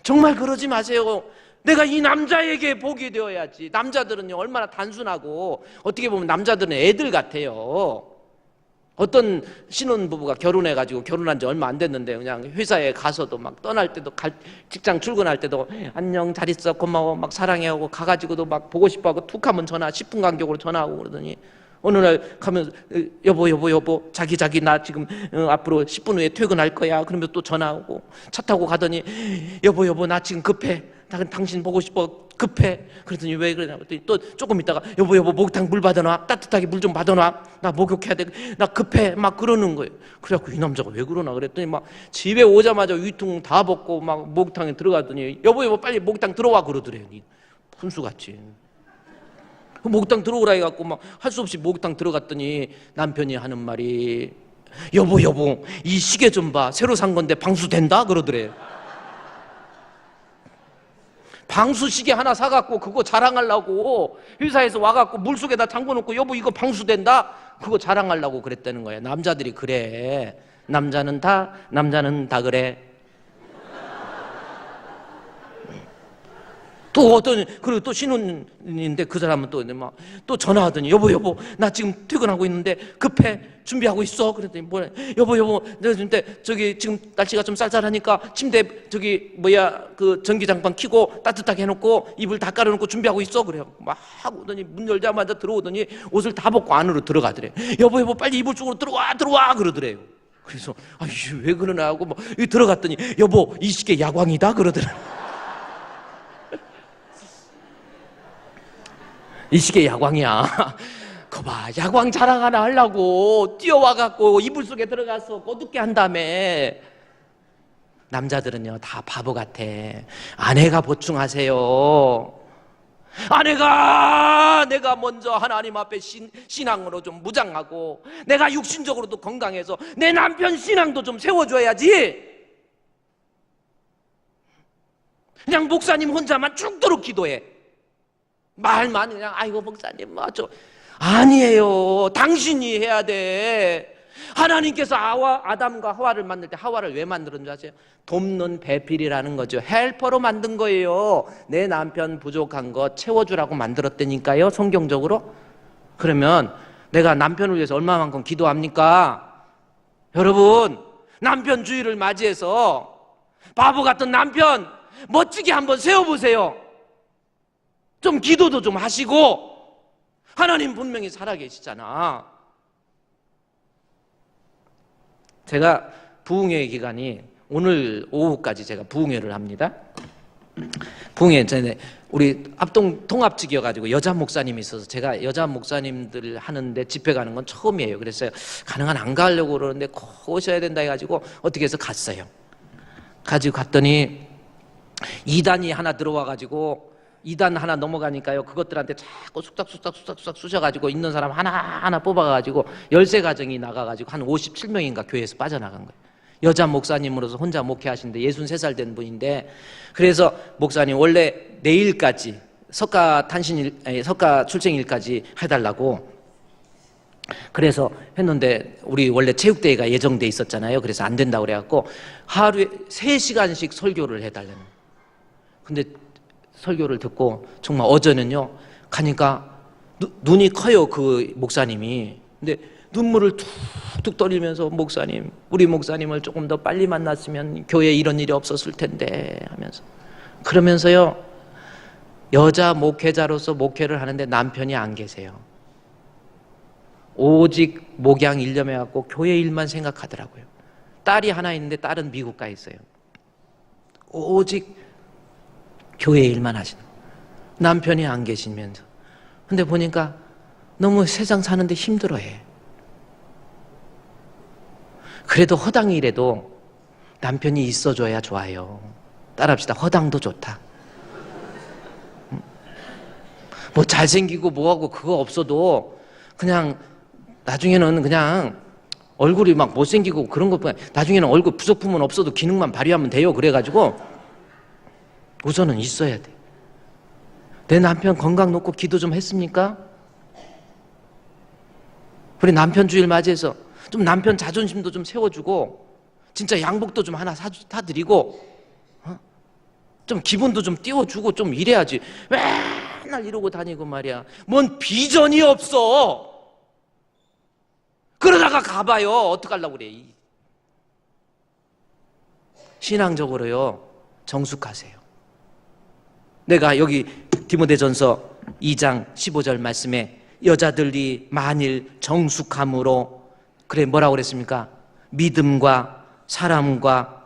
정말 그러지 마세요. 내가 이 남자에게 복이 되어야지. 남자들은요 얼마나 단순하고 어떻게 보면 남자들은 애들 같아요. 어떤 신혼부부가 결혼해가지고 결혼한 지 얼마 안 됐는데 그냥 회사에 가서도 막 떠날 때도 직장 출근할 때도 안녕 잘 있어 고마워 막 사랑해 하고 가가지고도 막 보고 싶어 하고 툭 하면 전화 10분 간격으로 전화하고 그러더니 어느 날 가면 여보 자기 나 지금 앞으로 10분 후에 퇴근할 거야. 그러면 또 전화하고 차 타고 가더니 여보 나 지금 급해. 당신 보고 싶어 급해. 그랬더니 왜 그러냐 그랬더니 또 조금 있다가 여보 목욕탕 물 받아놔. 따뜻하게 물 좀 받아놔. 나 목욕해야 돼. 나 급해. 막 그러는 거예요. 그래갖고 이 남자가 왜 그러나 그랬더니 막 집에 오자마자 위통 다 벗고 막 목욕탕에 들어갔더니 여보 빨리 목욕탕 들어와 그러더래요. 분수같이 목욕탕 들어오라 해갖고 막 할 수 없이 목욕탕 들어갔더니 남편이 하는 말이 여보 이 시계 좀 봐. 새로 산 건데 방수 된다 그러더래요. 방수 시계 하나 사갖고 그거 자랑하려고 회사에서 와갖고 물속에다 잠궈놓고 여보 이거 방수 된다 그거 자랑하려고 그랬다는 거예요. 남자들이 그래. 남자는 다 그래. 또 어떤 그리고 또 신혼인데 그 사람은 또 전화하더니 여보 나 지금 퇴근하고 있는데 급해 준비하고 있어. 그랬더니 뭐래 여보 내가 근데 저기 지금 날씨가 좀 쌀쌀하니까 침대 저기 그 전기장판 켜고 따뜻하게 해놓고 이불 다 깔아놓고 준비하고 있어. 그래요. 막 오더니 문 열자마자 들어오더니 옷을 다 벗고 안으로 들어가더래. 여보 빨리 이불 쪽으로 들어와 그러더래요. 그래서 왜 그러나 하고 뭐 들어갔더니 여보 이 시계 야광이다 그러더래. 이 시계 야광이야. 거봐 야광 자랑 하나 하려고 뛰어와갖고 이불 속에 들어가서 어둡게 한 다음에. 남자들은요 다 바보 같아. 아내가 보충하세요. 아내가 내가 먼저 하나님 앞에 신앙으로 좀 무장하고 내가 육신적으로도 건강해서 내 남편 신앙도 좀 세워줘야지. 그냥 목사님 혼자만 죽도록 기도해. 말만 그냥 아이고 목사님 아니에요. 당신이 해야 돼. 하나님께서 아담과 하와를 만들 때 하와를 왜 만들었는지 아세요? 돕는 배필이라는 거죠. 헬퍼로 만든 거예요. 내 남편 부족한 거 채워주라고 만들었다니까요. 성경적으로. 그러면 내가 남편을 위해서 얼마만큼 기도합니까? 여러분 남편 주일을 맞이해서 바보 같은 남편 멋지게 한번 세워보세요. 좀 기도도 좀 하시고. 하나님 분명히 살아계시잖아. 제가 부흥회 기간이 오늘 오후까지 제가 부흥회를 합니다. 부흥회 전에 우리 합동 통합직이어가지고 여자 목사님이 있어서 제가 여자 목사님들 하는데 집회 가는 건 처음이에요. 그래서 가능한 안 가려고 그러는데 꼭 오셔야 된다 해가지고 어떻게 해서 갔어요. 가지고 갔더니 2단이 하나 들어와가지고 2단 하나 넘어가니까요 그것들한테 자꾸 쑥닥 쑤셔가지고 있는 사람 하나 뽑아가지고 13가정이 나가가지고 한 57명인가 교회에서 빠져나간 거예요. 여자 목사님으로서 혼자 목회하시는데 63살 된 분인데, 그래서 목사님 원래 내일까지 석가 출생일까지 해달라고 그래서 했는데 우리 원래 체육대회가 예정돼 있었잖아요. 그래서 안 된다고 그래갖고 하루에 3시간씩 설교를 해달라는 거예요. 근데 설교를 듣고 정말 어제는요 가니까 눈이 커요 그 목사님이. 근데 눈물을 툭툭 떨리면서 목사님 우리 목사님을 조금 더 빨리 만났으면 교회에 이런 일이 없었을 텐데 하면서, 그러면서요 여자 목회자로서 목회를 하는데 남편이 안 계세요. 오직 목양 일념해갖고 교회 일만 생각하더라고요. 딸이 하나 있는데 딸은 미국 가 있어요. 오직 교회 일만 하시는 남편이 안 계시면서. 근데 보니까 너무 세상 사는데 힘들어해. 그래도 허당이라도 남편이 있어줘야 좋아요. 따라합시다. 허당도 좋다. 뭐 잘생기고 뭐하고 그거 없어도 그냥 나중에는 그냥 얼굴이 막 못생기고 그런 것뿐 아니라 나중에는 얼굴 부속품은 없어도 기능만 발휘하면 돼요. 그래가지고 우선은 있어야 돼. 내 남편 건강 놓고 기도 좀 했습니까? 우리 남편 주일 맞이해서 좀 남편 자존심도 좀 세워주고 진짜 양복도 좀 하나 사드리고 좀 기분도 좀 띄워주고 좀 이래야지. 맨날 이러고 다니고 말이야. 뭔 비전이 없어. 그러다가 가봐요. 어떡하려고 그래. 신앙적으로요, 정숙하세요. 내가 여기 디모데전서 2장 15절 말씀에 여자들이 만일 정숙함으로, 그래 뭐라고 그랬습니까? 믿음과 사람과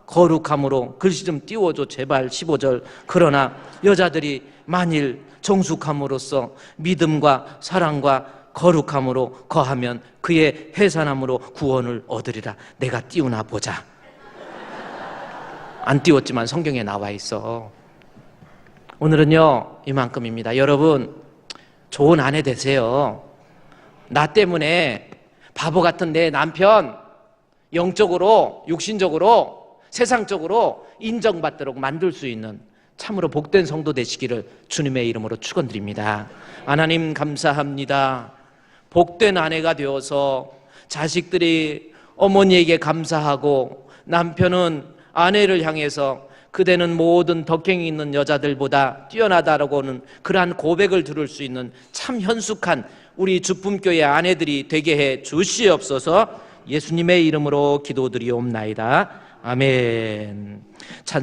거룩함으로. 글씨 좀 띄워줘 제발. 15절. 그러나 여자들이 만일 정숙함으로써 믿음과 사랑과 거룩함으로 거하면 그의 해산함으로 구원을 얻으리라. 내가 띄우나 보자. 안 띄웠지만 성경에 나와 있어. 오늘은요 이만큼입니다. 여러분 좋은 아내 되세요. 나 때문에 바보 같은 내 남편 영적으로, 육신적으로, 세상적으로 인정받도록 만들 수 있는 참으로 복된 성도 되시기를 주님의 이름으로 축원드립니다. 하나님 감사합니다. 복된 아내가 되어서 자식들이 어머니에게 감사하고 남편은 아내를 향해서 그대는 모든 덕행이 있는 여자들보다 뛰어나다라고는 그러한 고백을 들을 수 있는 참 현숙한 우리 주품교회 아내들이 되게 해 주시옵소서. 예수님의 이름으로 기도드리옵나이다. 아멘.